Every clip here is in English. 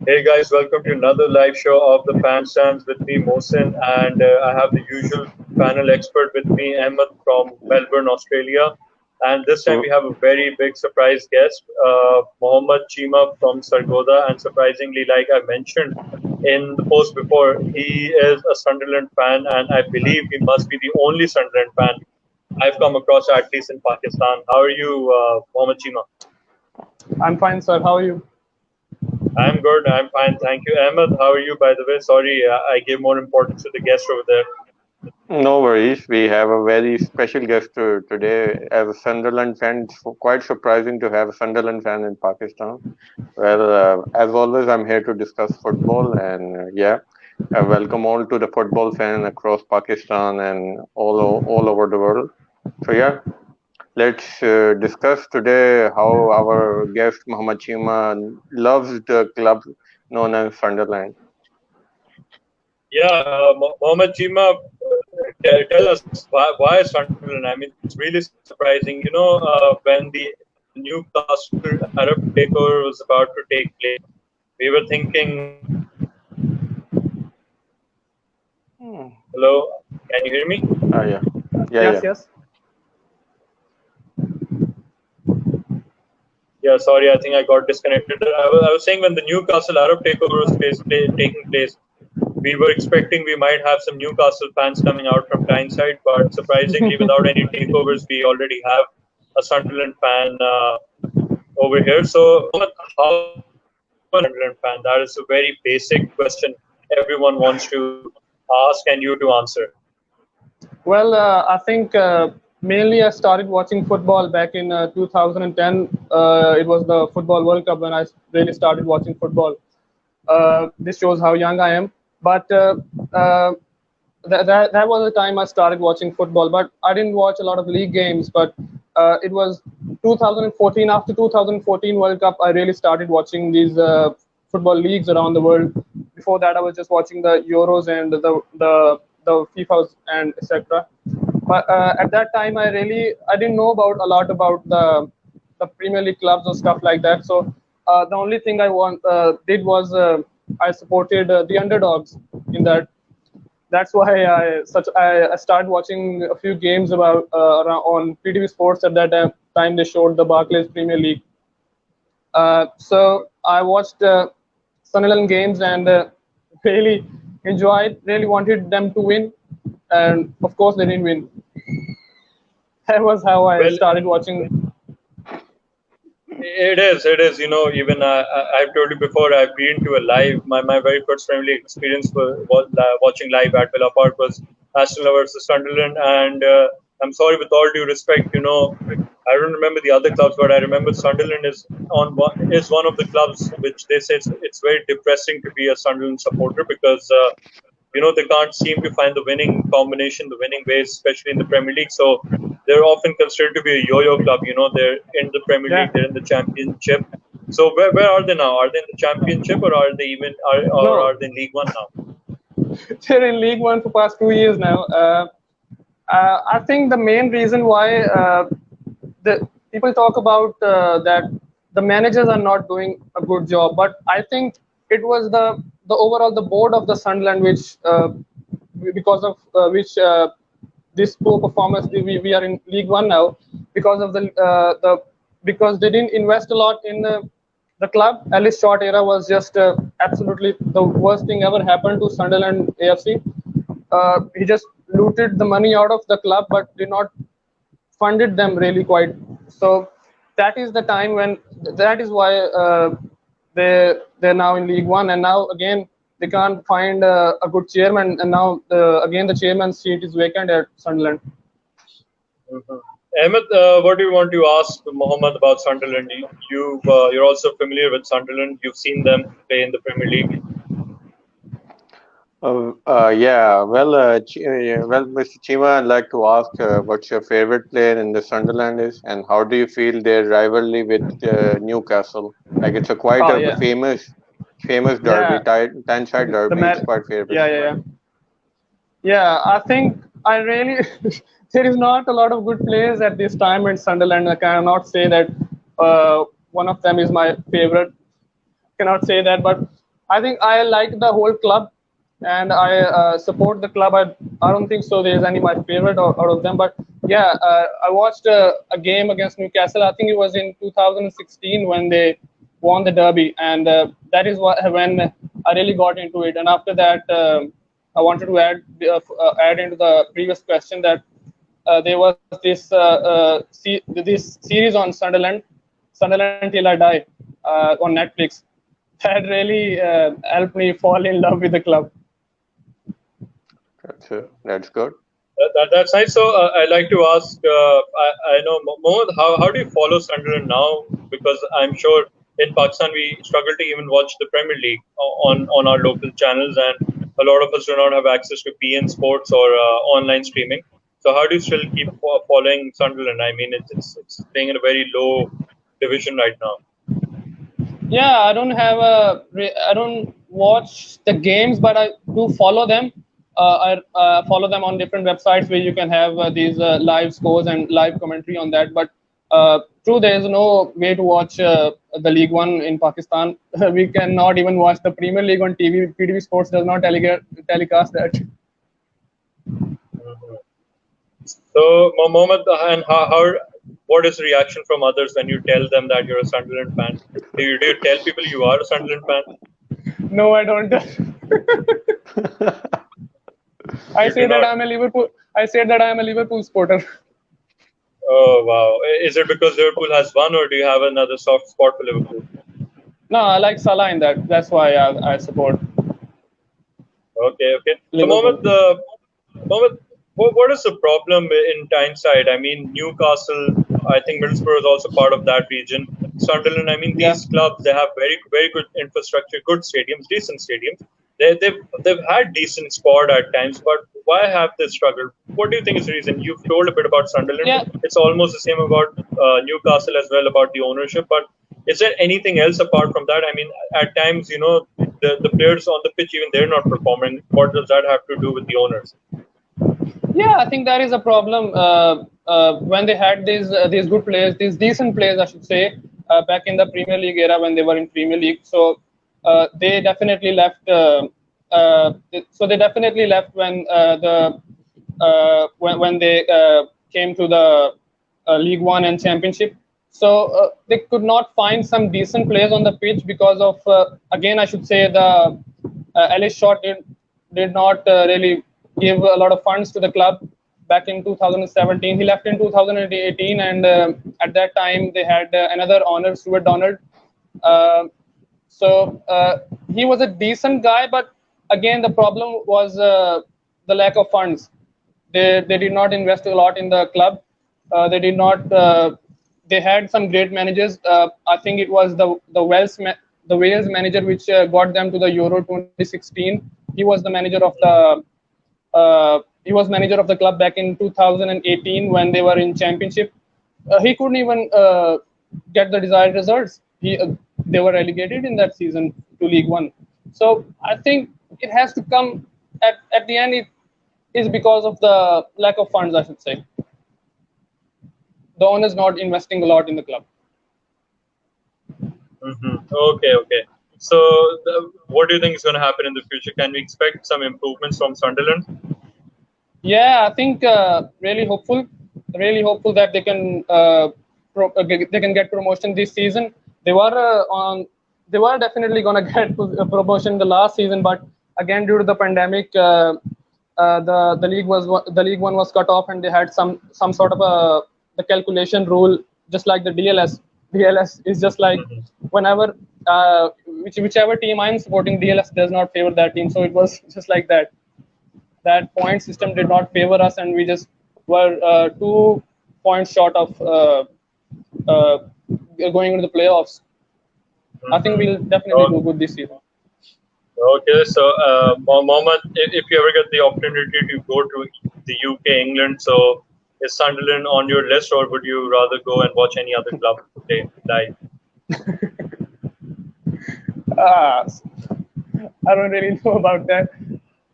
Hey guys, welcome to another live show of the Fan Stands with me, Mohsin, and I have the usual panel expert with me, Ahmed from Melbourne, Australia. And this time we have a very big surprise guest, Mohammed Cheema from Sargodha. And surprisingly, like I mentioned in the post before, he is a Sunderland fan, and I believe he must be the only Sunderland fan I've come across, at least in Pakistan. How are you, Mohammed Cheema? I'm fine, sir. How are you? I'm good. I'm fine. Thank you. Ahmed, how are you, by the way? Sorry, I gave more importance to the guest over there. No worries. We have a very special guest today. As a Sunderland fan, it's quite surprising to have a Sunderland fan in Pakistan. Well, as always, I'm here to discuss football, and welcome all to the football fan across Pakistan and all over the world. So let's discuss today how our guest Muhammad Cheema loves the club known as Sunderland. Yeah, Mohammed Cheema, tell us why Sunderland? I mean, it's really surprising. When the Newcastle Arab takeover was about to take place, we were thinking, hello, can you hear me? Yes. Yeah, sorry, I think I got disconnected. I was saying when the Newcastle Arab takeover was taking place, we were expecting we might have some Newcastle fans coming out from Tyneside, but surprisingly, without any takeovers, we already have a Sunderland fan over here. So, how a Sunderland fan? That is a very basic question everyone wants to ask and you to answer. Well, I think mainly I started watching football back in 2010. It was the Football World Cup when I really started watching football. This shows how young I am. But that was the time I started watching football. But I didn't watch a lot of league games. But it was 2014. After 2014 World Cup, I really started watching these football leagues around the world. Before that, I was just watching the Euros and the FIFAs and etc. But at that time, I didn't know about a lot about the Premier League clubs or stuff like that. So the only thing I did was I supported the underdogs in that. That's why I started watching a few games about on PTV Sports at that time. They showed the Barclays Premier League. So I watched Sunderland games and really enjoyed. Really wanted them to win, and of course they didn't win. That was how I started watching. It is. Even I've told you before, I've been to a live. My very first Premier League experience was watching live at Villa Park was Aston Villa versus Sunderland. And I'm sorry, with all due respect, I don't remember the other clubs, but I remember Sunderland is one of the clubs which they say it's very depressing to be a Sunderland supporter because they can't seem to find the winning combination, the winning ways, especially in the Premier League. So they're often considered to be a yo-yo club. They're in the Premier League, they're in the Championship. So where are they now? Are they in the Championship or are they are they in League One now? They're in League One for past 2 years now. I think the main reason why the people talk about that the managers are not doing a good job, but I think it was the overall the board of the Sunderland which because of which this poor performance we are in League One now because of because they didn't invest a lot in the club. Alice Short era was just absolutely the worst thing ever happened to Sunderland AFC. He just looted the money out of the club but did not funded them really quite. So that is the time when that is why they're now in League One, and now again they can't find a good chairman, and now again the chairman's seat is vacant at Sunderland. Mm-hmm. Ahmed, what do you want to ask Mohammed about Sunderland? You're also familiar with Sunderland. You've seen them play in the Premier League. Mr. Cheema, I'd like to ask what's your favorite player in the Sunderland is, and how do you feel their rivalry with Newcastle? Like it's a famous derby, Tyneside derby. It's quite famous. Yeah. I think I really there is not a lot of good players at this time in Sunderland. I cannot say that one of them is my favorite. Cannot say that, but I think I like the whole club, and I support the club. I don't think so. There's any my favorite out of them, but yeah, I watched a game against Newcastle. I think it was in 2016 when they won the derby, and that is when I really got into it. And after that, I wanted to add into the previous question that there was this series on Sunderland Till I Die on Netflix. That really helped me fall in love with the club. That's good. That's nice. So I'd like to ask, I know, Mohammed, how do you follow Sunderland now? Because I'm sure in Pakistan we struggle to even watch the Premier League on our local channels, and a lot of us do not have access to PN Sports or online streaming. So how do you still keep following Sunderland? I mean, it's playing in a very low division right now. Yeah, I don't watch the games, but I do follow them. I follow them on different websites where you can have these live scores and live commentary on that. But true, there is no way to watch the League One in Pakistan. We cannot even watch the Premier League on TV. PTV Sports does not telecast that. Mhm. So, Mohammed, and what is the reaction from others when you tell them that you're a Sunderland fan? Do you tell people you are a Sunderland fan? No, I don't. I say that I'm a Liverpool. I said that I am a Liverpool supporter. Oh wow! Is it because Liverpool has won, or do you have another soft spot for Liverpool? No, I like Salah in that. That's why I support Okay. So, Liverpool. Mohammed, what is the problem in Tyneside? I mean, Newcastle. I think Middlesbrough is also part of that region. Sunderland. I mean, Yeah. these clubs, they have very good infrastructure, good stadiums, decent stadiums. They've had decent squad at times, but why have they struggled? What do you think is the reason? You've told a bit about Sunderland. Yeah. It's almost the same about Newcastle as well, about the ownership. But is there anything else apart from that? I mean, at times, the players on the pitch, even they're not performing. What does that have to do with the owners? Yeah, I think that is a problem. When they had these good players, these decent players, I should say, back in the Premier League era when they were in Premier League. So they definitely left. They definitely left when they came to the League One and Championship. So they could not find some decent players on the pitch because of again I should say the Ellis Short did not really give a lot of funds to the club back in 2017. He left in 2018, and at that time they had another owner, Stuart Donald. He was a decent guy, but again the problem was the lack of funds. They did not invest a lot in the club. They did not. They had some great managers. I think it was the Wales manager which got them to the Euro 2016. He was manager of the club back in 2018 when they were in championship. He couldn't even get the desired results. They were relegated in that season to League One. So I think it has to come at the end. It is because of the lack of funds, I should say. The owner's not investing a lot in the club. Mm-hmm. Okay. So, what do you think is going to happen in the future? Can we expect some improvements from Sunderland? Yeah, I think really hopeful that they can get promotion this season. They were definitely gonna get a promotion the last season, but again due to the pandemic, the League One was cut off, and they had some sort of the calculation rule, just like the DLS. DLS is just like whenever whichever team I'm supporting, DLS does not favor that team. So it was just like that. That point system did not favor us, and we just were 2 points short of going into the playoffs. I think we'll definitely do good this season. Okay, so Mohammed, if you ever get the opportunity to go to the UK, England, so is Sunderland on your list, or would you rather go and watch any other club play live? I don't really know about that.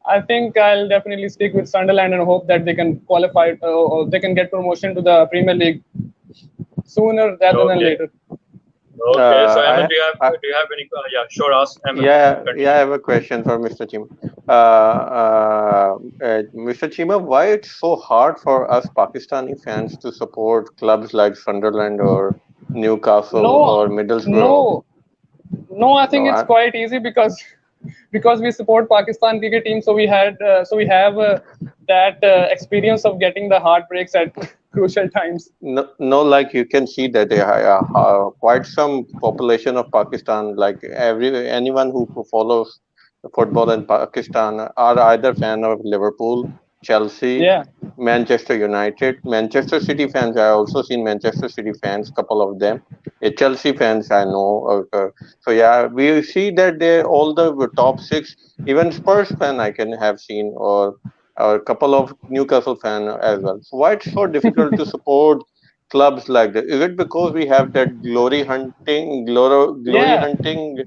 I think I'll definitely stick with Sunderland and hope that they can qualify or they can get promotion to the Premier League sooner rather than later. Okay, so Ahmed, I do you have any? Yeah, sure. Ask Ahmed. yeah, I Continue. have a question for Mr. Cheema. Mr. Cheema, why it's so hard for us Pakistani fans to support clubs like Sunderland or Newcastle No, or Middlesbrough? no, no. I No, think it's quite easy because we support Pakistan cricket team, so we have that experience of getting the heartbreaks at crucial times. no, no, like you can see that quite some population of Pakistan, like anyone who follows the football in Pakistan, are either fan of Liverpool, Chelsea, Yeah, Manchester United, Manchester City fans. I also seen Manchester City fans, couple of them. Chelsea fans, I know. So yeah, we see that they all the top six, even Spurs fan I can have seen, or a couple of Newcastle fan as well. So why it's so difficult to support clubs like that? Is it because we have that glory yeah, hunting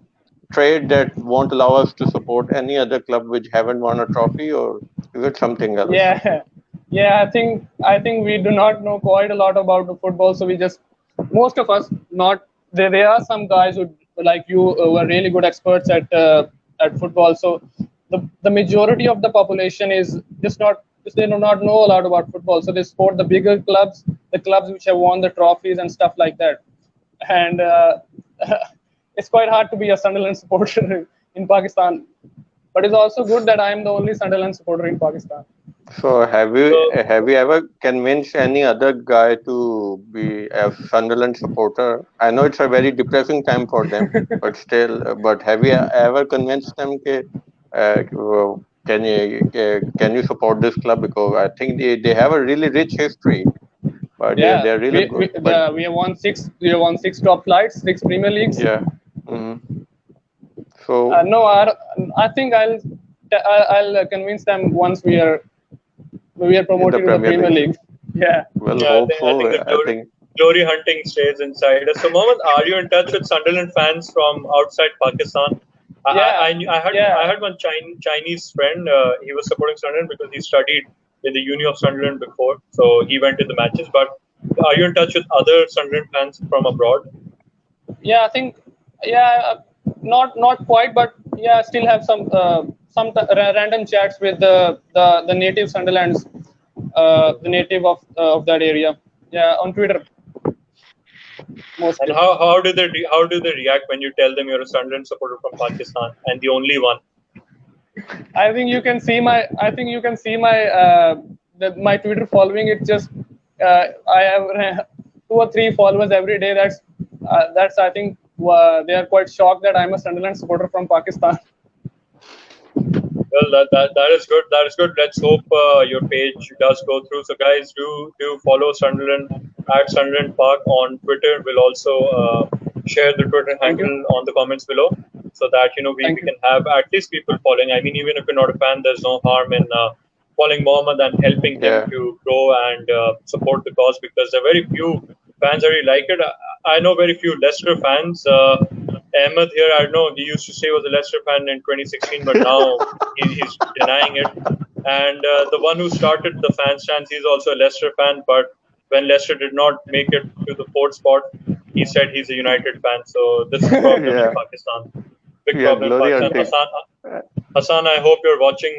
trade that won't allow us to support any other club which haven't won a trophy, or is it something else? yeah, yeah. I think we do not know quite a lot about the football, so we just most of us not. There are some guys who like you who are really good experts at football. So the majority of the population is just they do not know a lot about football. So they support the bigger clubs, the clubs which have won the trophies and stuff like that. And it's quite hard to be a Sunderland supporter in Pakistan. But it's also good that I'm the only Sunderland supporter in Pakistan. So So have you ever convinced any other guy to be a Sunderland supporter? I know it's a very depressing time for them, but still, but have you ever convinced them well, can you support this club, because I think they have a really rich history, but Yeah, they're really good. But we have won six top flights, six Premier Leagues. yeah, hmm so No, I think I'll convince them once we are in the promoted to the Premier Premier League, League. Yeah, well, yeah, hope I think so. the I think glory hunting stays inside us. So, Mohammed, are you in touch with Sunderland fans from outside Pakistan? yeah, I yeah. had one Chinese friend. He was supporting Sunderland because he studied in the Uni of Sunderland before, so he went to the matches. But are you in touch with other Sunderland fans from abroad? Yeah, I think yeah, not quite, but yeah, I still have random chats with the native Sunderlands, the native of that area. Yeah, on Twitter And mostly. how do they react when you tell them you're a Sunderland supporter from Pakistan and the only one? I think you can see my Twitter following. It just I have 2 or 3 followers every day. That's I think they are quite shocked that I'm a Sunderland supporter from Pakistan. Well, that is good. That is good. Let's hope your page does go through. So, guys, do follow Sunderland at Sunderland Park on Twitter. We'll also share the Twitter Thank you, handle on the comments below, so that thank we you, can have at least people following. I mean, even if you're not a fan, there's no harm in following Mohammed and helping him yeah, to grow and support the cause, because there are very few fans that really like it. I know very few Leicester fans. Ahmed here, I don't know, he used to say he was a Leicester fan in 2016, but now he's denying it. And the one who started the fan stands, he's also a Leicester fan, but when Leicester did not make it to the fourth spot, he said he's a United fan. So this is a problem in yeah, Pakistan. Big yeah. problem in Glory Pakistan. hunting. Hassan, I hope you're watching.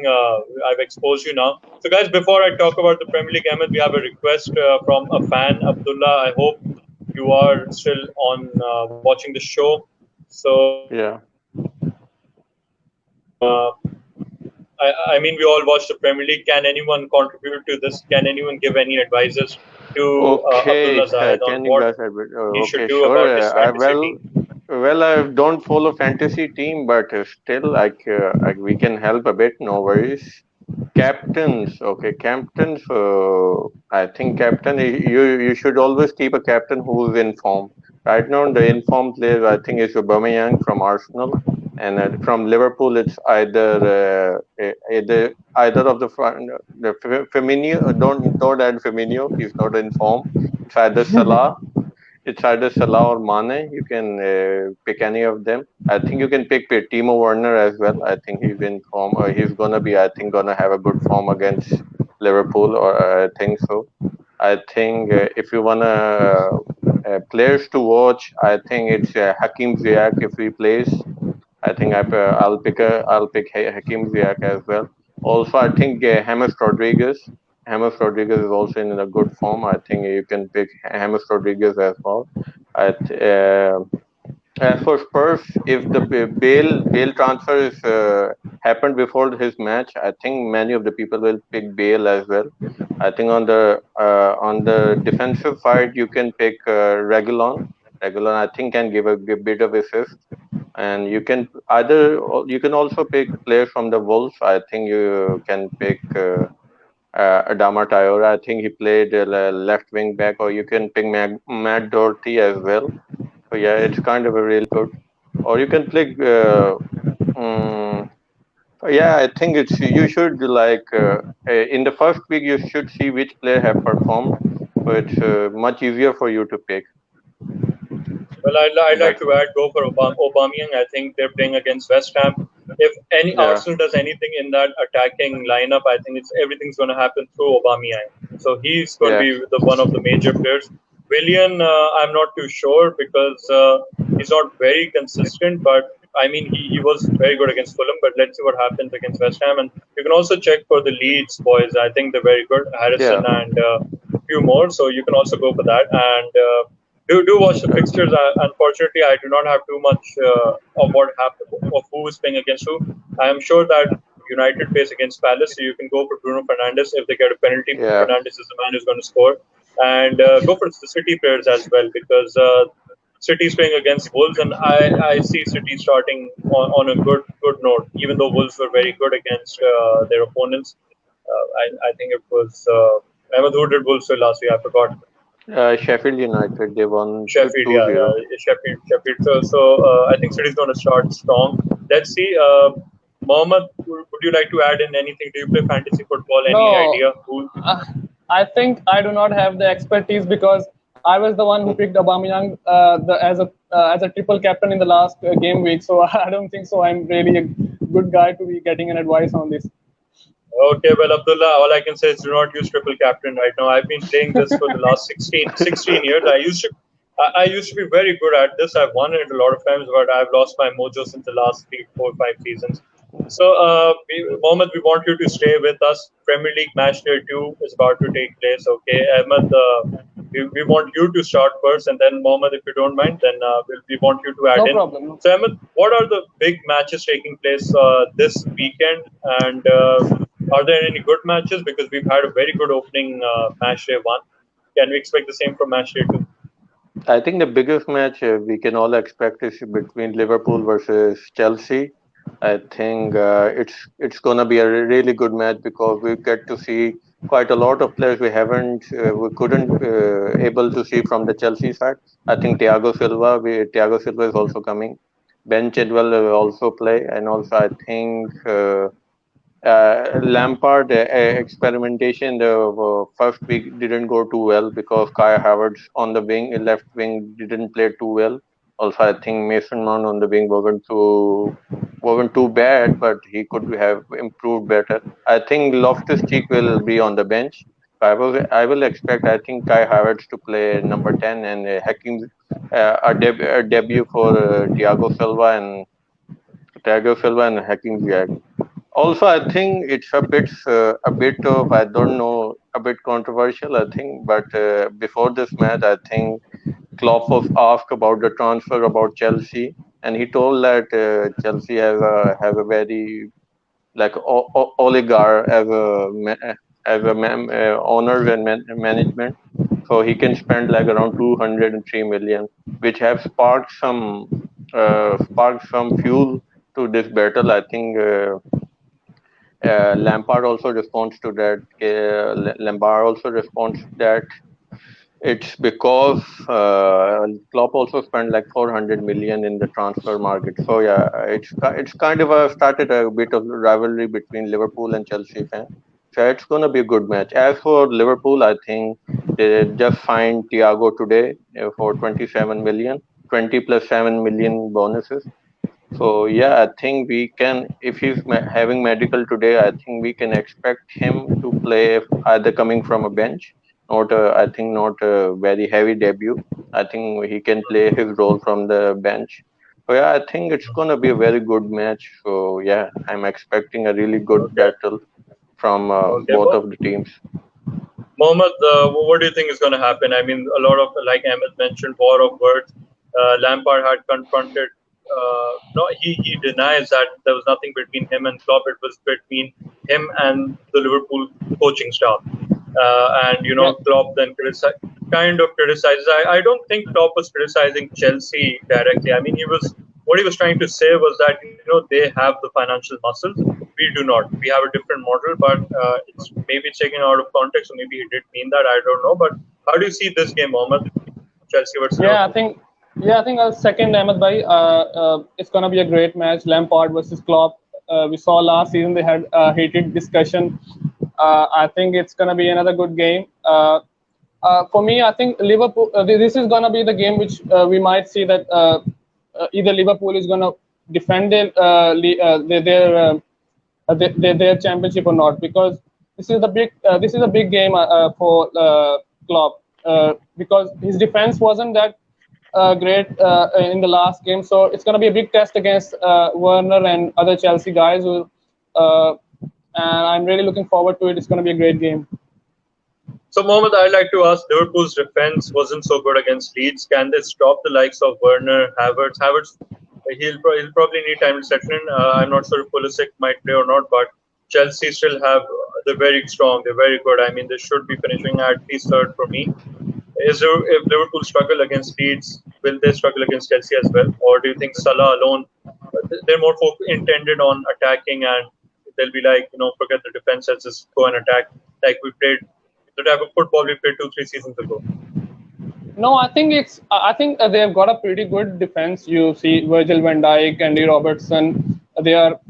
I've exposed you now. So, guys, before I talk about the Premier League, Ahmed, we have a request from a fan, Abdullah. I hope you are still on watching the show. So, Yeah. uh, I mean, we all watch the Premier League. Can anyone contribute to this? Can anyone give any advices to Okay, Abdullah Zahid on can you what guys have it? he should Okay, do sure. about his fantasy team? Well, I don't follow fantasy team, but still, we can help a bit. No worries. Captains, okay, captains. I think you should always keep a captain who's in form. Right now, the informed players, I think, is Aubameyang from Arsenal, and from Liverpool, it's either of the front. The Firmino, don't add Firmino. He's not in form. It's either Salah. It's either Salah or Mane. You can pick any of them. I think you can pick Timo Werner as well. I think he's in form. He's gonna be, I think, gonna have a good form against Liverpool, or I think so. I think if you wanna players to watch, I think it's Hakim Ziyech if he plays. I think I'll pick Hakim Ziyech as well. Also, I think James Rodriguez. James Rodriguez is also in a good form. I think you can pick James Rodriguez as well. As for Spurs, if the Bale transfer is happened before his match, I think many of the people will pick Bale as well. I think on the defensive side, you can pick Reguilon. Reguilon, I think, can give a bit of assist, and you can also pick players from the Wolves. I think you can pick Adama Traore. I think he played left wing back, or you can pick Matt Doherty as well. So yeah, it's kind of a really good. Or you can pick. Um, yeah, I think it's you should in the first week you should see which player have performed, so it's much easier for you to pick. Well, I'd like That's to add, go for Aubameyang. I think they're playing against West Ham. If any yeah, Arsenal does anything in that attacking lineup, I think everything's going to happen through Aubameyang. So he's going to yeah, be one of the major players. Willian, I'm not too sure because he's not very consistent. But I mean, he was very good against Fulham. But let's see what happens against West Ham. And you can also check for the Leeds boys. I think they're very good. Harrison yeah. and a few more. So you can also go for that. And do watch the fixtures. Unfortunately, I do not have too much of what happened of who is playing against who. I am sure that United plays against Palace, so you can go for Bruno Fernandes. If they get a penalty, Bruno Yeah. Fernandes is the man who's going to score. And go for the City players as well because City is playing against Wolves, and I see City starting on a good note. Even though Wolves were very good against their opponents, I think it was Ahmed who did Wolves last week. I forgot. Sheffield United, they won Sheffield, two yeah, zero. Sheffield. So I think City's going to start strong. Let's see. Mohammed, would you like to add in anything? Do you play fantasy football? Any No, idea who? I think I do not have the expertise because I was the one who picked Aubameyang as a triple captain in the last game week. So I don't think so. I'm really a good guy to be getting an advice on this. Okay, well, Abdullah, all I can say is do not use triple captain right now. I've been playing this for the last 16 years. I used to be very good at this. I've won it a lot of times, but I've lost my mojo since the last 3, 4, 5 seasons. So, Mohammed, we want you to stay with us. Premier League match day 2 is about to take place. Okay, Ahmed, we want you to start first, and then Mohammed, if you don't mind, then we want you to add No in. problem. No. So, Ahmed, what are the big matches taking place this weekend? And are there any good matches? Because we've had a very good opening match day 1. Can we expect the same from match day 2? I think the biggest match we can all expect is between Liverpool versus Chelsea. I think it's gonna be a really good match because we get to see quite a lot of players we couldn't able to see from the Chelsea side. I think Thiago Silva is also coming. Ben Chilwell will also play, and also I think Lampard experimentation the first week didn't go too well because Kai Havertz on the left wing didn't play too well. Also, I think Mason Mount on the wing wasn't too bad, but he could have improved better. I think Loftus Cheek will be on the bench. I will expect. I think Kai Havertz to play number 10 and Hakim a debut for Thiago Silva and Hakim Ziyech. Also, I think it's a bit of I don't know a bit controversial. I think, but before this match, I think Klopp was asked about the transfer about Chelsea, and he told that Chelsea has a very like oligarch as owners and management, so he can spend like around 203 million, which have sparked some fuel to this battle. I think. Lampard also responds to that. Lampard also responds that it's because Klopp also spent like 400 million in the transfer market. So yeah, it's kind of started a bit of rivalry between Liverpool and Chelsea fans. So it's gonna be a good match. As for Liverpool, I think they just signed Thiago today for 27 million, 20 plus 7 million bonuses. So yeah, I think we can, if he's having medical today, I think we can expect him to play either coming from a bench Not I think not a very heavy debut. I think he can play his role from the bench. So yeah, I think it's gonna be a very good match. So yeah, I'm expecting a really good Okay. battle from Okay. both of the teams. Mohammed, what do you think is going to happen? I mean, a lot of, like Ahmed mentioned, war of words. Lampard had confronted. No, he denies that there was nothing between him and Klopp. It was between him and the Liverpool coaching staff. And Yeah, Klopp then kind of criticizes. I don't think Klopp was criticizing Chelsea directly. I mean, what he was trying to say was that they have the financial muscles. We do not. We have a different model, but it's taken out of context. So maybe he did mean that. I don't know. But how do you see this game, Mohammed? Chelsea versus yeah, I Liverpool. think yeah, I think I'll second Ahmed bhai. It's gonna be a great match. Lampard versus Klopp. We saw last season they had heated discussion. I think it's gonna be another good game. For me, I think Liverpool. This is gonna be the game which we might see that either Liverpool is gonna defend their championship or not, because this is a big game for Klopp, because his defense wasn't that great in the last game, so it's going to be a big test against Werner and other Chelsea guys. And I'm really looking forward to it. It's going to be a great game. So, Mohammed, I'd like to ask, Liverpool's defense wasn't so good against Leeds. Can they stop the likes of Werner, Havertz? He'll probably need time to settle in. I'm not sure if Pulisic might play or not, but Chelsea still have, they're very strong. They're very good. I mean, they should be finishing at least third for me. If Liverpool struggle against Leeds, will they struggle against Chelsea as well? Or do you think Salah alone, they're more intended on attacking, and they'll be like, forget the defense, let's just go and attack like we played the type of football we played 2-3 seasons ago? No, I think they've got a pretty good defense. You see Virgil van Dijk, Andy Robertson. They are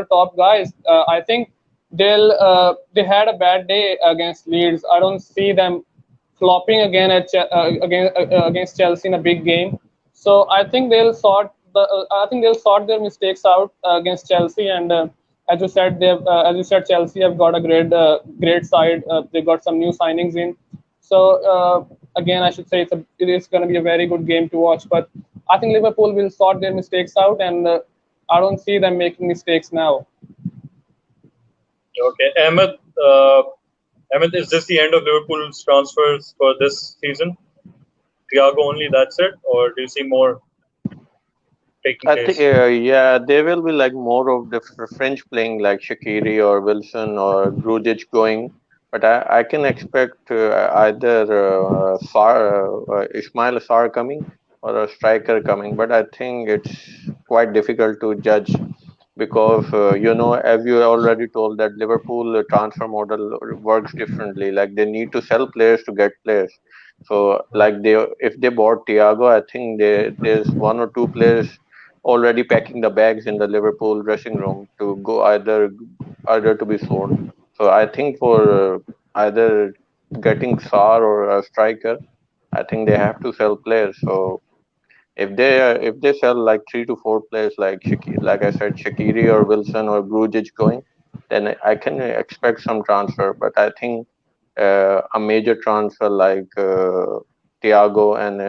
top guys. I think they had a bad day against Leeds. I don't see them flopping again against Chelsea in a big game. So I think they'll sort their mistakes out against Chelsea. And as you said, Chelsea have got a great side. They got some new signings in. So again, I should say it is going to be a very good game to watch. But I think Liverpool will sort their mistakes out, and I don't see them making mistakes now. Okay, Ahmed, is this the end of Liverpool's transfers for this season? Thiago only, that's it? Or do you see more taking I think place? yeah, there will be like more of the French playing like Shaqiri or Wilson or Grujic going, but I can expect either Ismail Sarr coming or a striker coming, but I think it's quite difficult to judge because as you already told that Liverpool transfer model works differently. Like they need to sell players to get players. So like if they bought Thiago, I think there's one or two players already packing the bags in the Liverpool dressing room to go either to be sold. So I think for either getting Sar or a striker, I think they have to sell players. So if they sell like 3 to 4 players like I said Shaqiri or Wilson or Grujic going, then I can expect some transfer. But I think a major transfer like Thiago and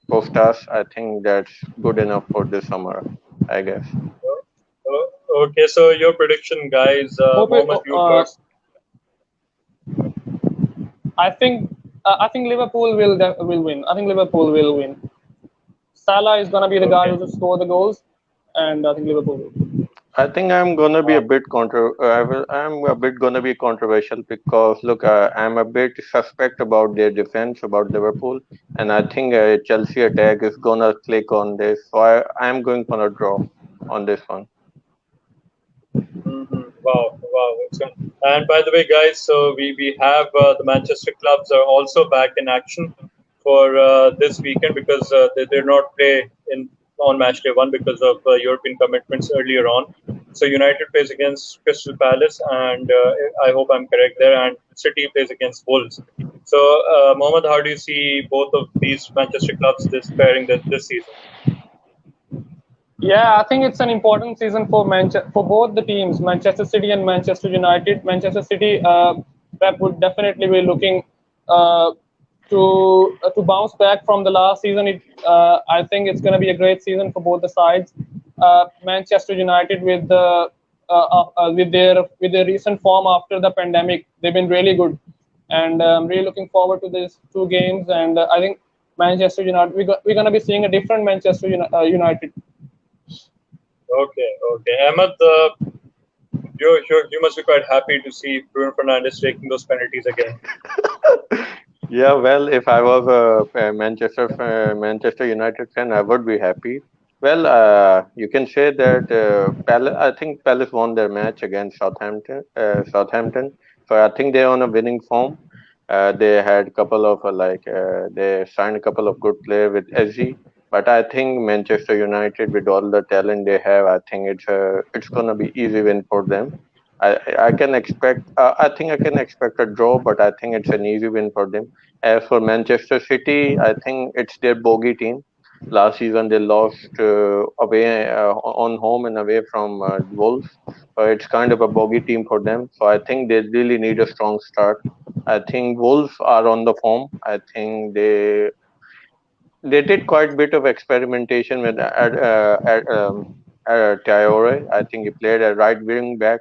Costas, I think that's good enough for this summer, I guess. Okay, so your prediction, guys. Hope it, Mohammed, you first. I think Liverpool will win. I think Liverpool will win. Salah is going to be the guy Okay. who will score the goals, and I think Liverpool will win. I think I'm gonna be a bit I'm a bit gonna be controversial because look, I'm a bit suspect about their defense about Liverpool, and I think Chelsea attack is gonna click on this. So I'm going for a draw on this one. Wow, wow. And by the way, guys, so we have the Manchester clubs are also back in action for this weekend because they did not play in on match day one because of European commitments earlier on. So United plays against Crystal Palace, and I hope I'm correct there. And City plays against Wolves. So, Mohammed, how do you see both of these Manchester clubs pairing this season? Yeah, I think it's an important season for both the teams, Manchester City and Manchester United. Manchester City, Pep would definitely be looking uh, to bounce back from the last season. I think it's going to be a great season for both the sides. Manchester United with their recent form after the pandemic, they've been really good, and I'm really looking forward to these two games. And I think Manchester United, we're going to be seeing a different Manchester United. Okay, okay. Ahmed, you must be quite happy to see Bruno Fernandes taking those penalties again. Yeah, well, if I was a Manchester United fan, I would be happy. Well, you can say that I think Palace won their match against Southampton. So I think they're on a winning form. They had a couple of they signed a couple of good players with SG. But I think Manchester United, with all the talent they have, I think it's gonna be easy win for them. I can expect I think I can expect a draw, but I think it's an easy win for them. As for Manchester City, I think it's their bogey team. Last season they lost away on home and away from Wolves. So it's kind of a bogey team for them. So I think they really need a strong start. I think Wolves are on the form. I think they did quite a bit of experimentation with Traore. I think he played a right wing back,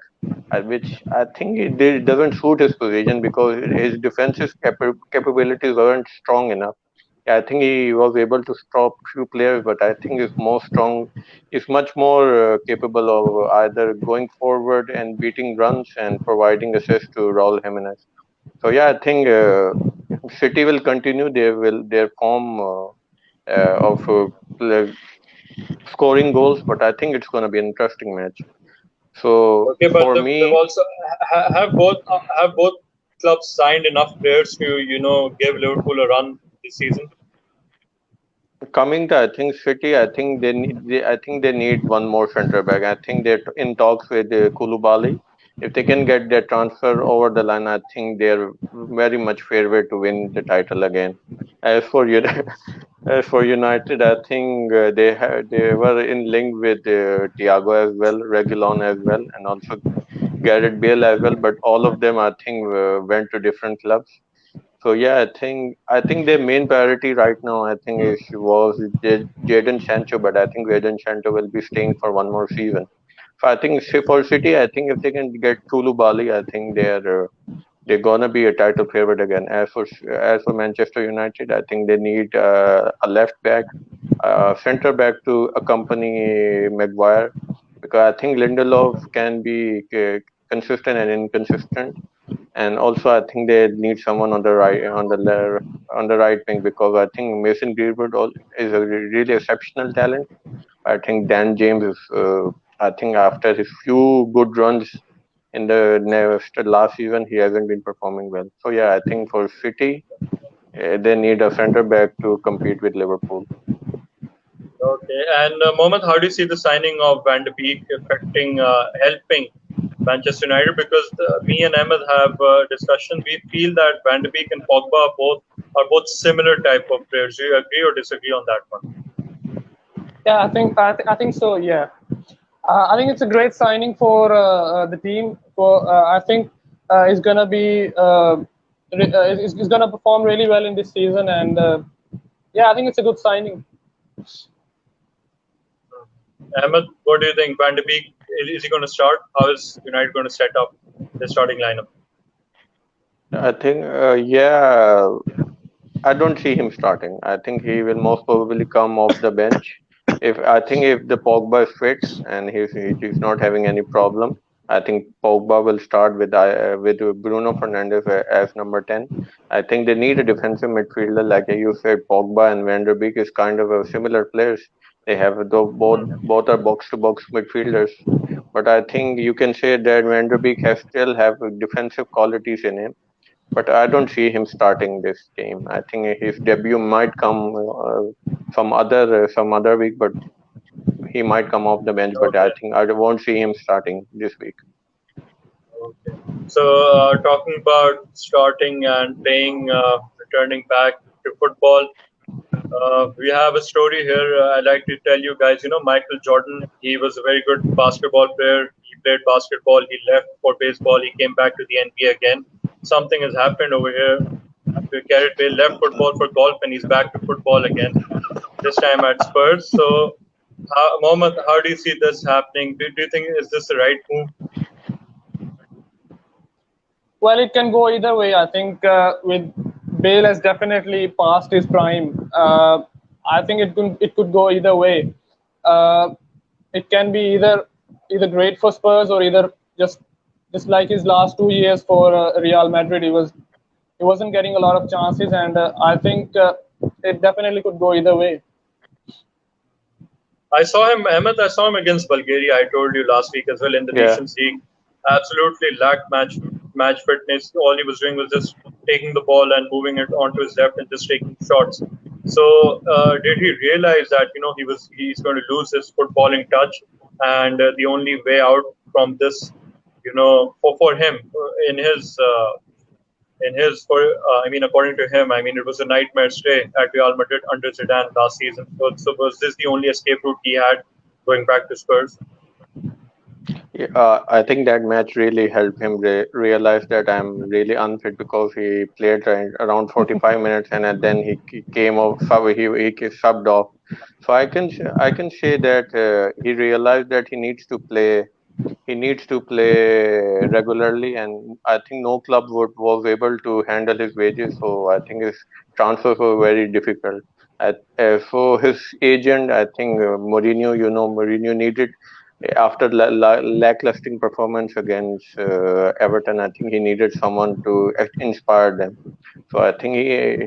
which I think doesn't suit his position because his defensive capabilities aren't strong enough. Yeah, I think he was able to stop few players, but I think he's much more capable of either going forward and beating runs and providing assists to Raul Jimenez. So yeah, I think City will continue. Their form of scoring goals, but I think it's going to be an interesting match. So Okay, but for they've me, also have both clubs signed enough players to give Liverpool a run this season. coming to I think City, I think I think they need one more centre back. I think they're in talks with Koulibaly. If they can get their transfer over the line, I think they're very much favored to win the title again. As for as for United, I think they were in link with Thiago as well, Reguilon as well, and also Gareth Bale as well. But all of them, I think, went to different clubs. So yeah, I think their main priority right now, I think, was Jadon Sancho, but I think Jadon Sancho will be staying for one more season. So I think for City, I think if they can get Bali, I think they're gonna be a title favorite again. As for Manchester United, I think they need a left back, centre back to accompany Maguire, because I think Lindelof can be consistent and inconsistent, and also I think they need someone on the on the right wing, because I think Mason Greenwood is a really exceptional talent. I think Dan James is. I think after his few good runs in the last season, he hasn't been performing well. So yeah, I think for City, they need a centre back to compete with Liverpool. Okay, and Mohammed, how do you see the signing of Van de Beek helping Manchester United? Because me and Ahmed have discussion. We feel that Van de Beek and Pogba are both similar type of players. Do you agree or disagree on that one? Yeah, I think so. Yeah, I think it's a great signing for the team. I think it's gonna be it's gonna perform really well in this season, and yeah, I think it's a good signing. Ahmed, what do you think? Van de Beek, is he going to start? How is United going to set up the starting lineup? I think yeah, I don't see him starting. I think he will most probably come off the bench. If the Pogba is fit and he's not having any problem, I think Pogba will start with Bruno Fernandes as number 10. I think they need a defensive midfielder, like you said. Pogba and Van der Beek is kind of a similar players. They have both are box to box midfielders, but I think you can say that Van der Beek still have defensive qualities in him, but I don't see him starting this game. I think his debut might come some other week, but he might come off the bench. But I Okay. think I won't see him starting this week. Okay. So, talking about starting and playing, returning back to football, we have a story here. I'd like to tell you guys. Michael Jordan. He was a very good basketball player. He played basketball. He left for baseball. He came back to the NBA again. something has happened over here. Gareth Bale left football for golf, and he's back to football again. This time at Spurs. So, Mohammed, how do you see this happening? Do you think is this the right move? Well, it can go either way. I think with Bale has definitely passed his prime. I think it could go either way. Uh, it can be either great for Spurs or either just like his last 2 years for Real Madrid. He wasn't getting a lot of chances, and I think it definitely could go either way. I saw him, Ahmed. I saw him against Bulgaria. I told you last week as well in the Yeah. Nations League. Absolutely lacked match fitness. All he was doing was just taking the ball and moving it onto his left and just taking shots. So did he realize that he's going to lose his footballing touch, and the only way out from this, for him according to him, it was a nightmare stay at Real Madrid under Zidane last season. So was this the only escape route he had going back to Spurs? Yeah, I think that match really helped him realize that I'm really unfit, because he played around 45 minutes, and then he came off, he subbed off. So I can say that he realized that he needs to play regularly, and I think no club was able to handle his wages. So I think his transfers were very difficult. So his agent, I think Mourinho needed, after lackluster performance against Everton, I think he needed someone to inspire them. So I think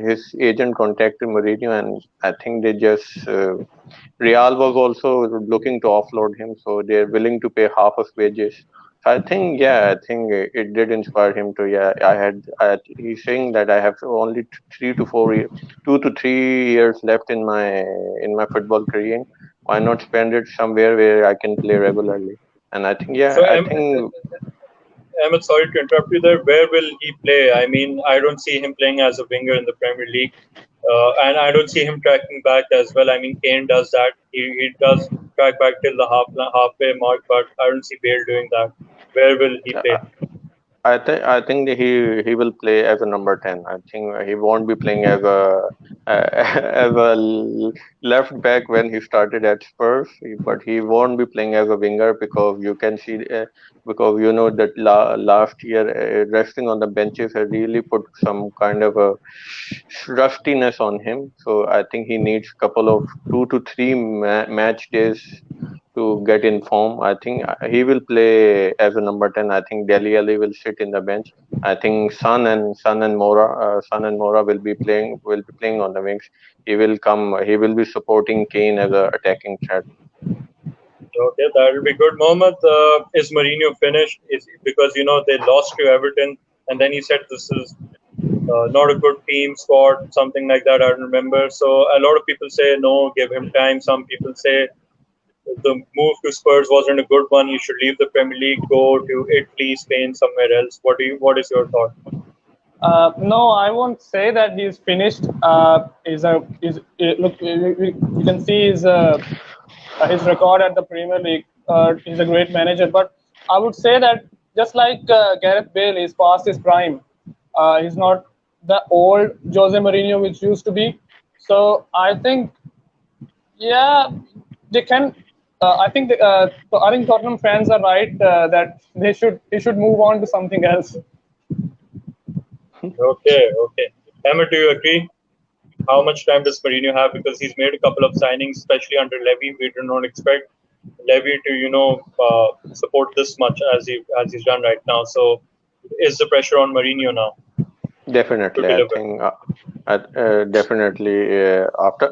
his agent contacted Mourinho, and I think they just Real was also looking to offload him, so they're willing to pay half his wages. So I think it did inspire him to. Yeah, he's saying that I have only 3 to 4 years, 2 to 3 years left in my football career. Why not spend it somewhere where I can play regularly? And I think, So, I think Ahmed, sorry to interrupt you there. Where will he play? I don't see him playing as a winger in the Premier League, and I don't see him tracking back as well. Kane does that. He does track back till the halfway mark, but I don't see Bale doing that. Where will he play? I think that he will play as a number 10. I think he won't be playing as a as a left back when he started at Spurs, but he won't be playing as a winger, because you can see, because you know that last year resting on the benches had really put some kind of a rustiness on him. So I think he needs couple of 2 to 3 match days to get in form. I think he will play as a number 10. I think Dele Alli will sit in the bench. I think Son and Mora will be playing on the wings. He will be supporting Kane as a attacking threat. Okay, that will be good. Mohammed, is Mourinho finished? Is because they lost to Everton, and then he said this is not a good team squad, something like that. I don't remember. So a lot of people say no, give him time. Some people say the move to Spurs wasn't a good one. You should leave the Premier League, go to Italy, Spain, somewhere else. What is your thought? No, I won't say that he's finished. Look, you can see his record at the Premier League. He's a great manager, but I would say that just like Gareth Bale is past his prime. He's not the old Jose Mourinho which used to be. So I think, yeah, they can. I think Tottenham fans are right that he should move on to something else. Okay. Emma, do you agree? How much time does Mourinho have? Because he's made a couple of signings, especially under Levy. We do not expect Levy to, support this much as he's done right now. So, is the pressure on Mourinho now to Definitely, I deliver? think definitely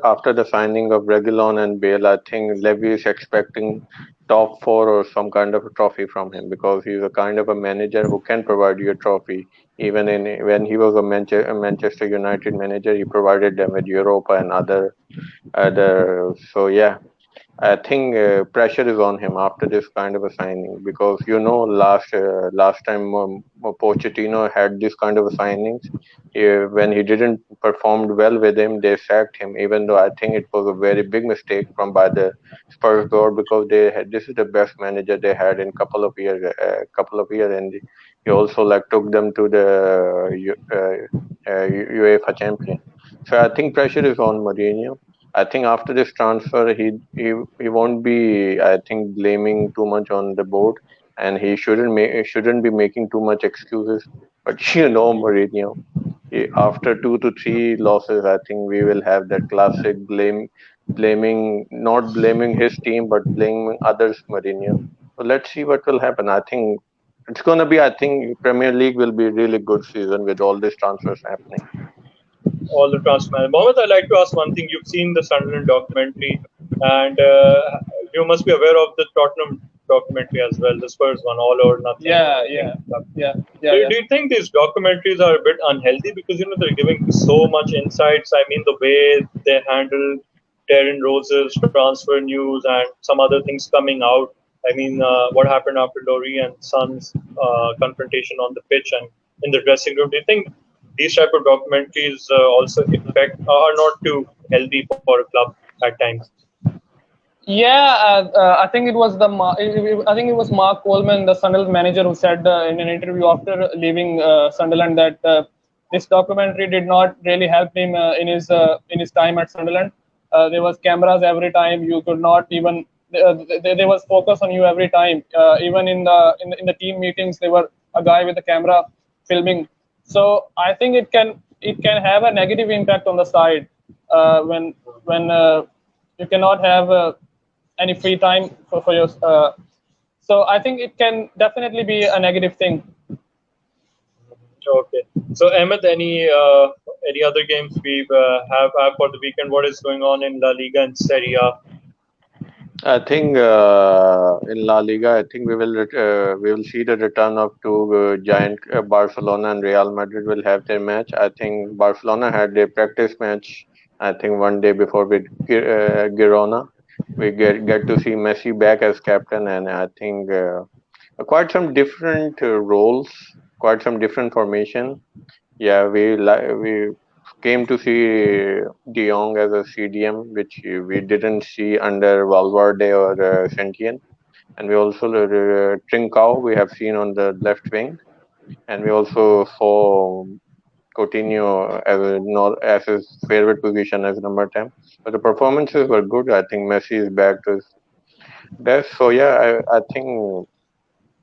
after the signing of Reguilon and Bale, I think Levy is expecting top four or some kind of a trophy from him, because he's a kind of a manager who can provide you a trophy. Even when he was a Manchester United manager, he provided them with Europa and other. So yeah, I think pressure is on him after this kind of a signing, because last time Pochettino had this kind of a signings, when he didn't performed well with him, they sacked him. Even though I think it was a very big mistake from by the Spurs board, because this is the best manager they had in couple of years, and He also like took them to the UEFA champion. So I think pressure is on Mourinho. I think after this transfer, he won't be, I think, blaming too much on the board, and he shouldn't be making too much excuses. But Mourinho, after 2 to 3 losses, I think we will have that classic not blaming his team, but blaming others, Mourinho. So let's see what will happen. I think it's gonna be. I think Premier League will be a really good season with all these transfers happening. All the transfer. Mohammed, I'd like to ask one thing. You've seen the Sunderland documentary, and you must be aware of the Tottenham documentary as well, the Spurs one, All or Nothing. Do you think these documentaries are a bit unhealthy because they're giving so much insights? I mean, the way they handle Terran Rose's transfer news and some other things coming out. I mean, what happened after Lowry and Son's confrontation on the pitch and in the dressing room? Do you think these type of documentaries also are not too healthy for a club at times? Yeah, I think it was I think it was Mark Coleman, the Sunderland manager, who said in an interview after leaving Sunderland that this documentary did not really help him in his time at Sunderland. There was cameras every time. You could not even there was focus on you every time. Even in the team meetings, there were a guy with a camera filming. So I think it can have a negative impact on the side when you cannot have any free time for your. So I think it can definitely be a negative thing. Okay. So Ahmed, any other games we have for the weekend? What is going on in La Liga and Serie A? I think in La Liga, I think we will see the return of two giant Barcelona and Real Madrid will have their match. I think Barcelona had their practice match. I think one day before with Girona, we get to see Messi back as captain, and I think quite some different roles, quite some different formation. Yeah, we came to see De Jong as a CDM, which we didn't see under Valverde or Sentien. And we also Trincao we have seen on the left wing, and we also saw Coutinho as his favorite position as number 10. But the performances were good. I think Messi is back to his best. So yeah, I think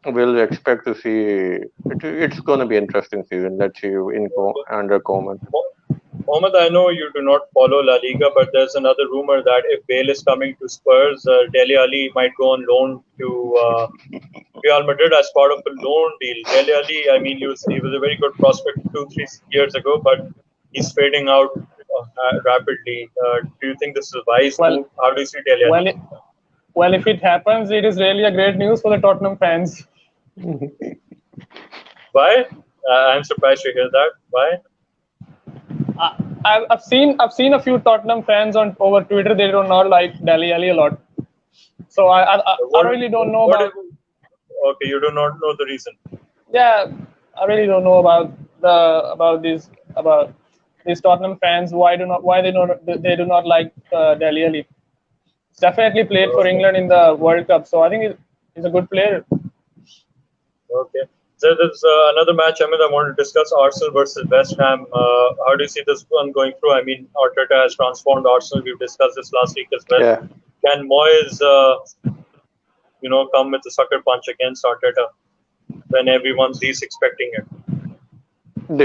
we'll expect to see it's going to be interesting season. Let's see under Koeman. Mohammed, I know you do not follow La Liga, but there's another rumor that if Bale is coming to Spurs, Dele Alli might go on loan to Real Madrid as part of a loan deal. Dele Alli, I mean, he was a very good prospect 2-3 years ago, but he's fading out rapidly. Do you think this is a wise move? How do you see Dele Alli? Well, if it happens, it is really a great news for the Tottenham fans. Why? I'm surprised to hear that. Why? I've seen a few Tottenham fans over Twitter. They do not like Dele Alli a lot. So I really don't know about. Okay, you do not know the reason. Yeah, I really don't know about these Tottenham fans. Why they do not like Dele Alli? He's definitely played for England in the World Cup, so I think he's a good player. Okay. So there's another match. I want to discuss Arsenal versus West Ham. How do you see this one going through? I mean, Arteta has transformed Arsenal. We've discussed this last week as well. Yeah. Can Moyes, come with a sucker punch against Arteta when everyone's least expecting it?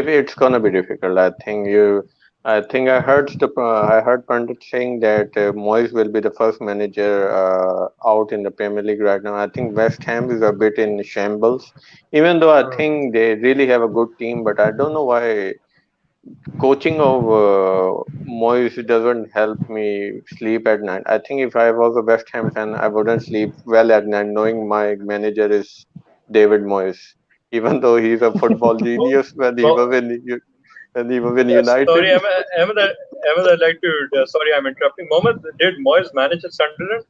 It's gonna be difficult. I think I heard Pandit saying that Moyes will be the first manager out in the Premier League right now. I think West Ham is a bit in shambles, even though I think they really have a good team. But I don't know why coaching of Moyes doesn't help me sleep at night. I think if I was a West Ham fan, I wouldn't sleep well at night knowing my manager is David Moyes, even though he's a football genius when he was in United. Sorry, Ahmed, I'd like to. Sorry, I'm interrupting. Mohammed, did Moyes manage at Sunderland?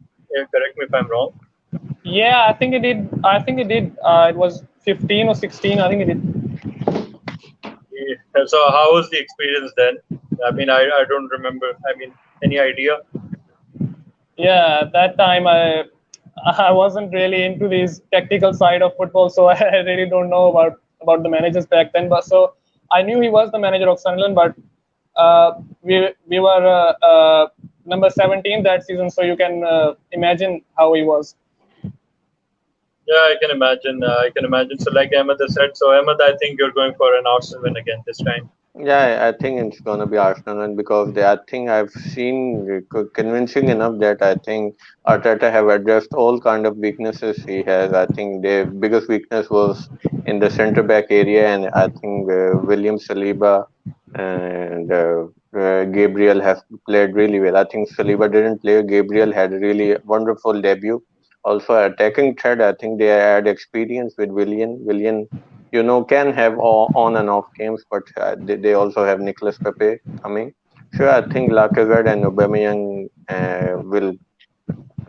Correct me if I'm wrong. Yeah, I think he did. It was 15 or 16. I think he did. Yeah. So how was the experience then? I mean, I don't remember. I mean, any idea? Yeah, at that time I wasn't really into this technical side of football, so I really don't know about about the managers back then. But so I knew he was the manager of Sunderland, but we were number 17 that season, so you can imagine how he was. Yeah, I can imagine. I can imagine. So, like Ahmed has said, so Ahmed, I think you're going for an Arsenal win again this time. Yeah, I think it's gonna be Arsenal, and because I think I've seen convincing enough that I think Arteta have addressed all kind of weaknesses he has. I think their biggest weakness was in the centre back area, and I think William Saliba and Gabriel have played really well. I think Saliba didn't play. Gabriel had a really wonderful debut. Also, attacking thread, I think they had experience with William. William, can have on and off games, but they also have Nicolas Pepe coming. Sure, I think Lacazette and Aubameyang will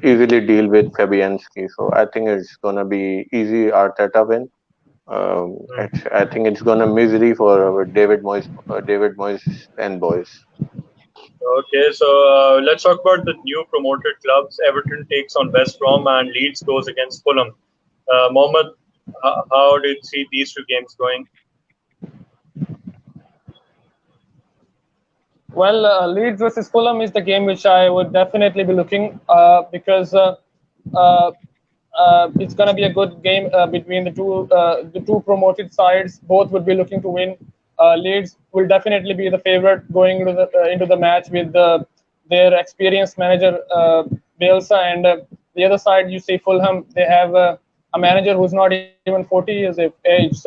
easily deal with Fabianski. So I think it's gonna be easy Arteta win. I think it's gonna misery for David Moyes and boys. Okay, so let's talk about the new promoted clubs. Everton takes on West Brom and Leeds goes against Fulham. Mohammed, how did you see these two games going? Well, Leeds versus Fulham is the game which I would definitely be looking because uh, it's going to be a good game between the two promoted sides. Both would be looking to win. Leeds will definitely be the favorite going into the match with their experienced manager Bielsa, and the other side you see Fulham. They have a manager who's not even 40 years of age, so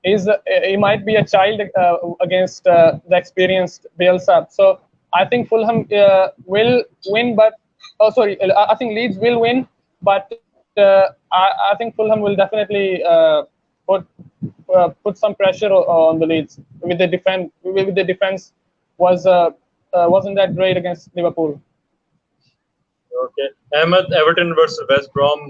he might be a child against the experienced Bielsa. So I think Fulham will win, but I think Leeds will win, but I think Fulham will definitely put put some pressure on the Leeds with the defense wasn't that great against Liverpool. Okay, Ahmed, Everton versus West Brom.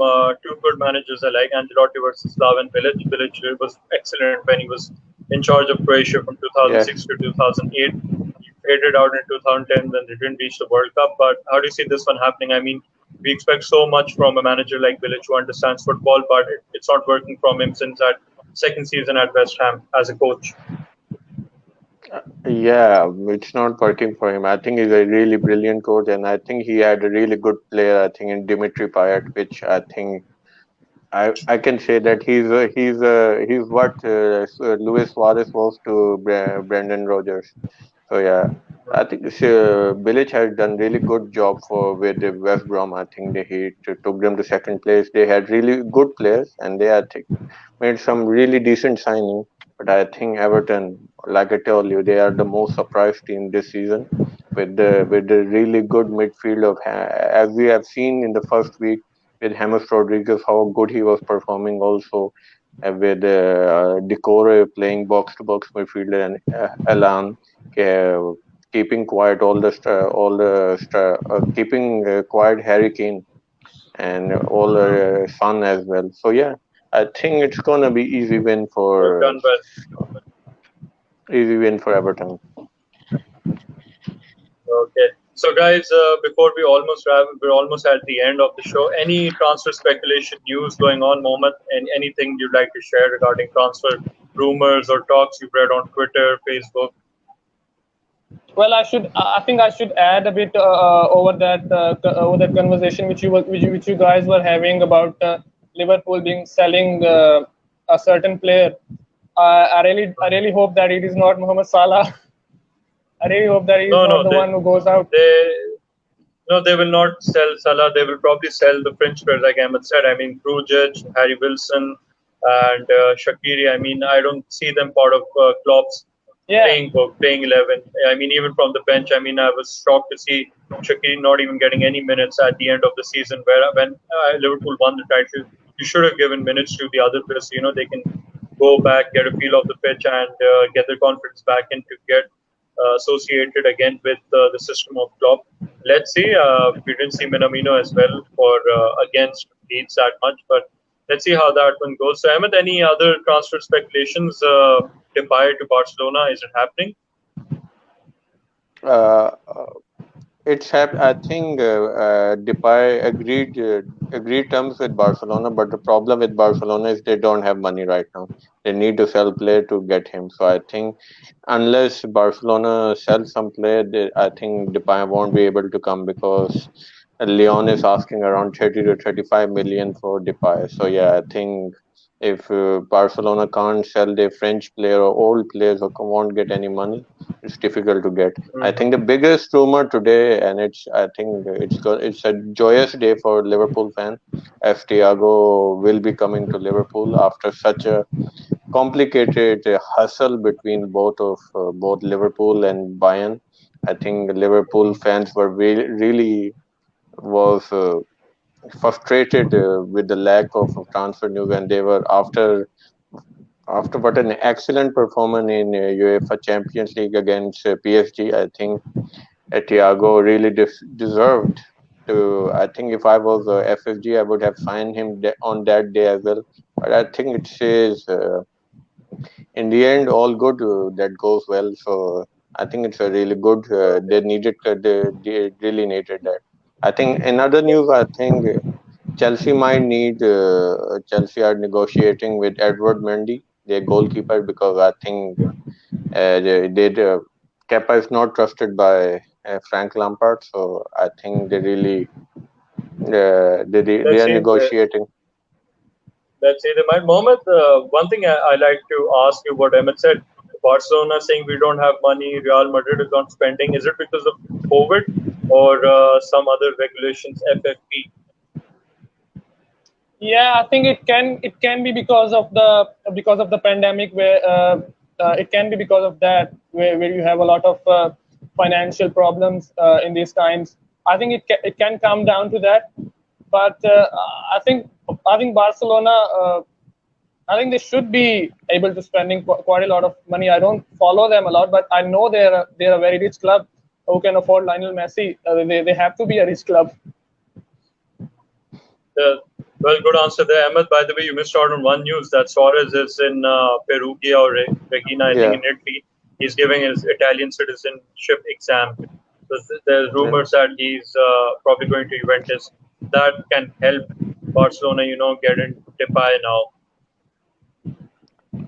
Two good managers alike. Ancelotti versus Slaven Bilic. Bilic was excellent when he was in charge of Croatia from Yes. 2006 to 2008. He faded out in 2010 when they didn't reach the World Cup. But how do you see this one happening? I mean, we expect so much from a manager like Bilic who understands football, but it's not working from him since that second season at West Ham as a coach. Yeah, it's not working for him. I think he's a really brilliant coach, and I think he had a really good player. I think in Dimitri Payet, which I think I can say that he's what Luis Suarez was to Brendan Rodgers. So yeah, I think Bilic has done really good job for with the West Brom. I think he took them to second place. They had really good players, and they I think made some really decent signing. But I think Everton, like I told you, they are the most surprised team this season with the really good midfield as we have seen in the first week with James Rodriguez, how good he was performing also with Decore playing box to box midfielder and Alan uh, keeping quiet keeping quiet Harry Kane and all Son as well. So yeah, I think it's gonna be They've done well. easy win for Everton. Okay. So, guys, before we're almost at the end of the show. Any transfer speculation news going on, Mohammed? And anything you'd like to share regarding transfer rumors or talks you've read on Twitter, Facebook? Well, I think I should add a bit over that conversation which you guys were having about Liverpool being selling a certain player. I really hope that it is not Mohamed Salah. I really hope that he is No, not no, the one who goes out. they will not sell Salah. They will probably sell the French players, like Ahmed said. I mean, Krujic, Harry Wilson, and Shaqiri. I mean, I don't see them part of Klopp's Yeah, playing 11. I mean, even from the bench. I mean, I was shocked to see Shaqiri not even getting any minutes at the end of the season. Where when Liverpool won the title, you should have given minutes to the other players. You know, they can go back, get a feel of the pitch, and get their confidence back and to get associated again with the system of Klopp. Let's see. We didn't see Minamino as well for against Leeds that much, but let's see how that one goes. So, Ahmed, any other transfer speculations? Depay to Barcelona, is it happening? Uh, I think Depay agreed terms with Barcelona, but the problem with Barcelona is they don't have money right now. They need to sell player to get him. So I think unless Barcelona sells some player, I think Depay won't be able to come because Lyon is asking around 30 to 35 million for Depay. So yeah, I think if Barcelona can't sell their French player or old players or won't get any money, it's difficult to get. I think the Mhm. biggest rumor today, and I think it's a joyous day for Liverpool fan, as Thiago will be coming to Liverpool after such a complicated hustle between both Liverpool and Bayern. I think Liverpool fans were really was frustrated with the lack of transfer news, and they were after what an excellent performance in UEFA Champions League against PSG. I think Thiago really deserved to. I think if I was FSG, I would have signed him on that day as well. But I think it says in the end, all good that goes well. So I think it's a really good. They really needed that. I think in other news, I think Chelsea are negotiating with Edward Mendy, their goalkeeper, because I think Kepa is not trusted by Frank Lampard, so I think they Let's are see. negotiating. Let's say they might. Mohammed, one thing I like to ask you what Ahmed said. Barcelona saying we don't have money, Real Madrid is not spending. Is it because of COVID or some other regulations, FFP? Yeah, I think it can be because of the pandemic, where it can be because of that, where you have a lot of financial problems in these times. I think it can come down to that, but I think I think Barcelona. I think they should be able to spending quite a lot of money. I don't follow them a lot, but I know they're a very rich club who can afford Lionel Messi. They have to be a rich club. Well, good answer there, Ahmed. By the way, you missed out on one news that Suarez is in Perugia or Regina, I think, Yeah, in Italy. He's giving his Italian citizenship exam. So there's yeah. rumors that he's probably going to Juventus. That can help Barcelona, get in Depay now.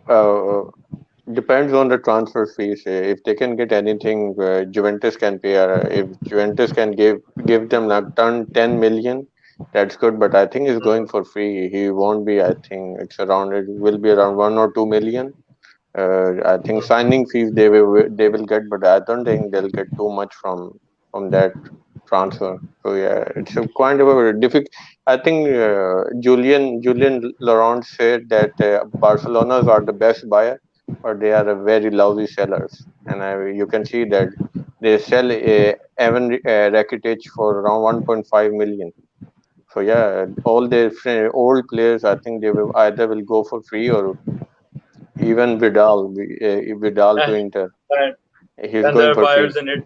Uh, Depends on the transfer fees. If they can get anything, Juventus can pay. If Juventus can give them like 10 million, that's good. But I think he's going Mhm. for free. He won't be. I think it will be around 1 or 2 million. I think signing fees they will get, but I don't think they'll get too much from that transfer. So yeah, it's a kind of a difficult. I think Julian Laurent said that Barcelona's are the best buyer, but they are a very lousy sellers, and you can see that they sell Evan Rakitic for around 1.5 million. So yeah, all their old players, I think they will either will go for free or even Vidal to Inter. And, He's and going there are for buyers free. in it.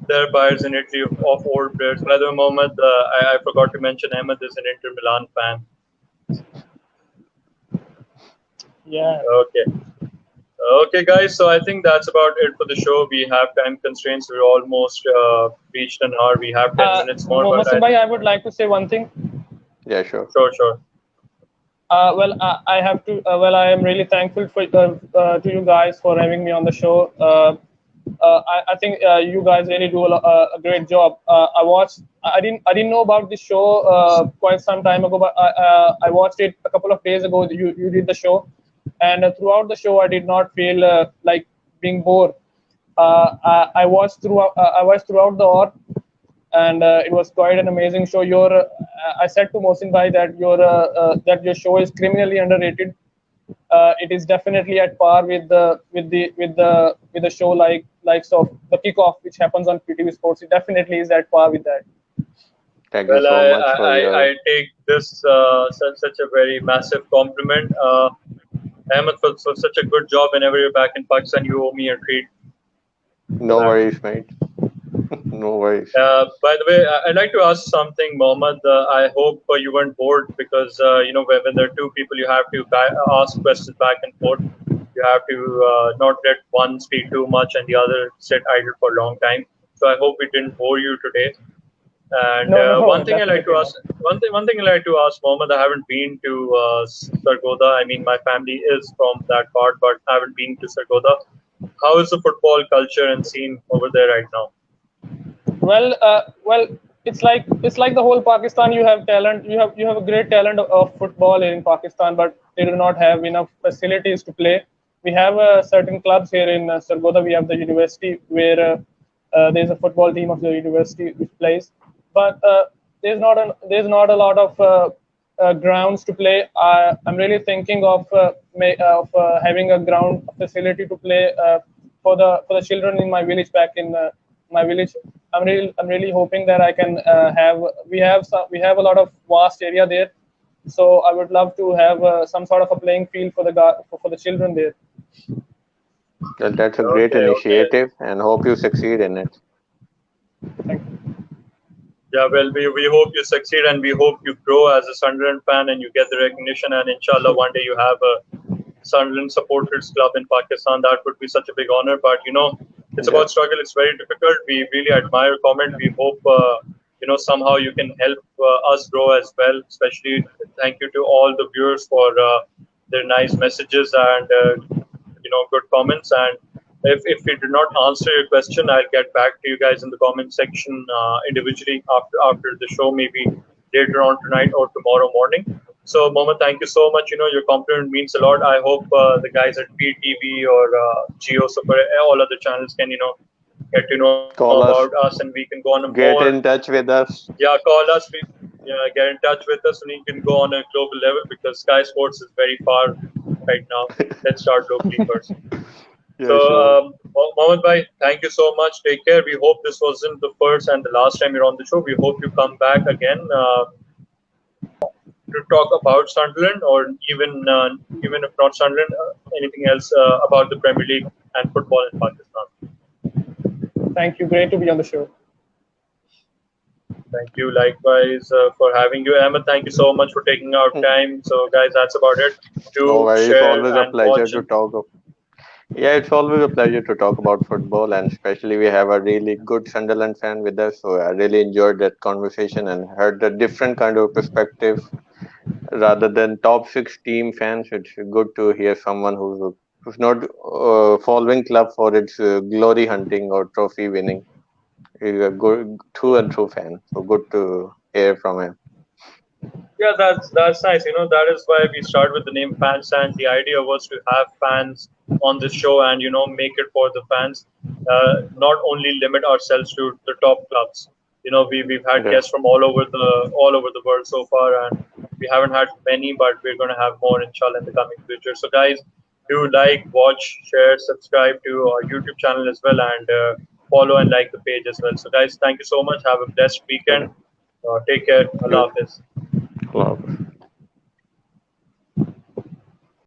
There are buyers in Italy of old players. By the way, Mohammed, I forgot to mention Ahmed is an Inter Milan fan. Yeah. Okay. Okay, guys. So I think that's about it for the show. We have time constraints. We're almost reached an hour. We have 10 minutes more, but Mohammed Bhai, I would like to say one thing. Yeah, sure. sure. I have to. I am really thankful to you guys for having me on the show. I think you guys really do a great job. I watched. I didn't know about this show quite some time ago, but I watched it a couple of days ago. You did the show, and throughout the show, I did not feel like being bored. I watched throughout the hour, and it was quite an amazing show. I said to Mohsin Bhai that your show is criminally underrated. It is definitely at par with the show likes of the kickoff, which happens on PTV Sports. It definitely is at par with that. Thank you Well, so I much for I, I your. I take this such a very massive compliment, Ahmed, for such a good job. Whenever you're back in Pakistan, you owe me a treat for No that. worries, mate. No worries. By the way, I'd like to ask something, Mohammed. I hope you weren't bored because when there are two people, you have to ask questions back and forth. You have to not let one speak too much and the other sit idle for a long time. So I hope we didn't bore you today. And No, one thing I like to definitely ask, one thing I like to ask Mohammed, I haven't been to Sargodha. I mean, my family is from that part, but I haven't been to Sargodha. How is the football culture and scene over there right now? Well, it's like the whole Pakistan. You have talent. You have a great talent of football in Pakistan, but they do not have enough facilities to play. We have certain clubs here in Sargodha. We have the university where there's a football team of the university which plays, but there's not a lot of grounds to play. I'm really thinking of having a ground facility to play for the children in my village back in my village. I'm really hoping that I can have we have a lot of vast area there, so I would love to have some sort of a playing field for the children there. Well, that's a great Okay, okay. initiative, and hope you succeed in it. Thank you. Yeah, well, we hope you succeed and we hope you grow as a Sunderland fan and you get the recognition. And inshallah, one day you have a Sunderland supporters club in Pakistan. That would be such a big honor. But it's Yeah. about struggle. It's very difficult. We really admire your comment. We hope somehow you can help us grow as well. Especially thank you to all the viewers for their nice messages and good comments. And if we do not answer your question, I'll get back to you guys in the comment section individually after the show, maybe later on tonight or tomorrow morning. So, Mohammed, thank you so much. Your compliment means a lot. I hope the guys at PTV or Geo Super, all other channels can, get to know about Call us us, and we can go on a more, get in touch with us. yeah, call us. Get in touch with us and you can go on a global level because Sky Sports is very far right now. Let's start locally first. So, Yeah, sure. Mohammed Bhai, thank you so much. Take care. We hope this wasn't the first and the last time you're on the show. We hope you come back again to talk about Sunderland or even if not Sunderland, anything else about the Premier League and football in Pakistan. Thank you. Great to be on the show. Thank you. Likewise for having you, Ahmed. Thank you so much for taking our time. So, guys, that's about it. No Do worries. share Always a and pleasure watch. to talk. Yeah, it's always a pleasure to talk about football, and especially we have a really good Sunderland fan with us. So I really enjoyed that conversation and heard a different kind of perspective rather than top six team fans. It's good to hear someone who's not following club for its glory hunting or trophy winning. He's a good through and through fan. So good to hear from him. Yeah, that's nice. That is why we start with the name Fans, and the idea was to have fans on this show and make it for the fans. Not only limit ourselves to the top clubs. We've had Yeah, guests from all over the world so far, and we haven't had many, but we're going to have more inshallah in the coming future. So, guys, do like, watch, share, subscribe to our YouTube channel as well, and follow and like the page as well. So, guys, thank you so much. Have a blessed weekend. yeah. Take care. Allah Good. Hafiz. Allah Hafiz.